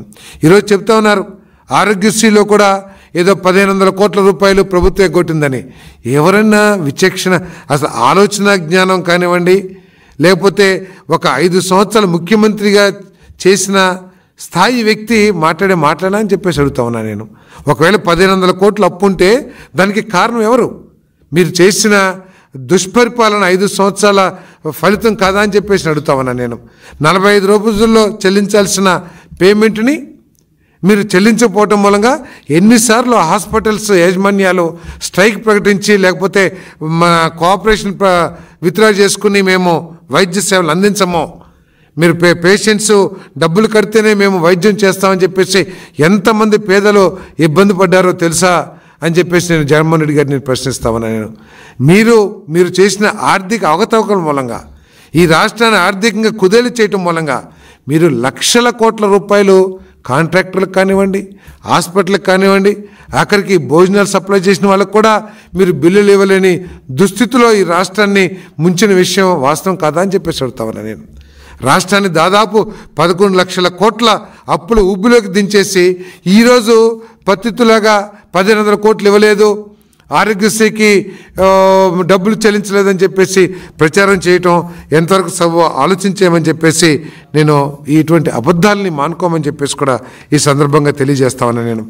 ఉన్నాను. ఈరోజు చెప్తా ఉన్నారు ఆరోగ్యశ్రీలో కూడా ఏదో 1500 కోట్ల రూపాయలు ప్రభుత్వం ఎగ్గొట్టిందని. ఎవరన్నా విచక్షణ, అసలు ఆలోచన జ్ఞానం కానివ్వండి, లేకపోతే ఒక 5 సంవత్సరాలు ముఖ్యమంత్రిగా చేసిన స్థాయి వ్యక్తి మాట్లాడని చెప్పేసి అడుగుతా ఉన్నా నేను. ఒకవేళ 1500 కోట్లు అప్పు ఉంటే దానికి కారణం ఎవరు? మీరు చేసిన దుష్పరిపాలన 5 సంవత్సరాల ఫలితం కాదా అని చెప్పేసి అడుగుతా ఉన్నా నేను. 45 రోజుల్లో చెల్లించాల్సిన పేమెంట్ని మీరు చెల్లించకపోవటం మూలంగా ఎన్నిసార్లు హాస్పిటల్స్ యాజమాన్యాలు స్ట్రైక్ ప్రకటించి, లేకపోతే మన కోఆపరేషన్ విత్డ్రా చేసుకుని మేము వైద్య సేవలు అందించము, మీరు పేషెంట్స్ డబ్బులు కడితేనే మేము వైద్యం చేస్తామని చెప్పేసి ఎంతమంది పేదలు ఇబ్బంది పడ్డారో తెలుసా అని చెప్పేసి నేను జగన్మోహన్ రెడ్డి గారిని ప్రశ్నిస్తా ఉన్నా నేను. మీరు చేసిన ఆర్థిక అవకతవకల మూలంగా, ఈ రాష్ట్రాన్ని ఆర్థికంగా కుదేలు చేయటం మూలంగా మీరు లక్షల కోట్ల రూపాయలు కాంట్రాక్టర్లకు కానివ్వండి, హాస్పిటల్కి కానివ్వండి, ఆఖరికి భోజనాలు సప్లై చేసిన వాళ్ళకు కూడా మీరు బిల్లులు ఇవ్వలేని దుస్థితిలో ఈ రాష్ట్రాన్ని ముంచిన విషయం వాస్తవం కాదా అని చెప్పేసి అడుగుతా ఉన్నా నేను. రాష్ట్రాన్ని దాదాపు 11 లక్షల కోట్ల అప్పులు ఊబిలోకి దించేసి ఈరోజు పత్తితులాగా 1500 కోట్లు ఇవ్వలేదు, ఆరోగ్యశ్రీకి డబ్బులు చెల్లించలేదని చెప్పేసి ప్రచారం చేయటం ఎంతవరకు ఆలోచించేయమని చెప్పేసి నేను ఇటువంటి అబద్ధాలని మానుకోమని చెప్పేసి కూడా ఈ సందర్భంగా తెలియజేస్తా ఉన్నా నేను.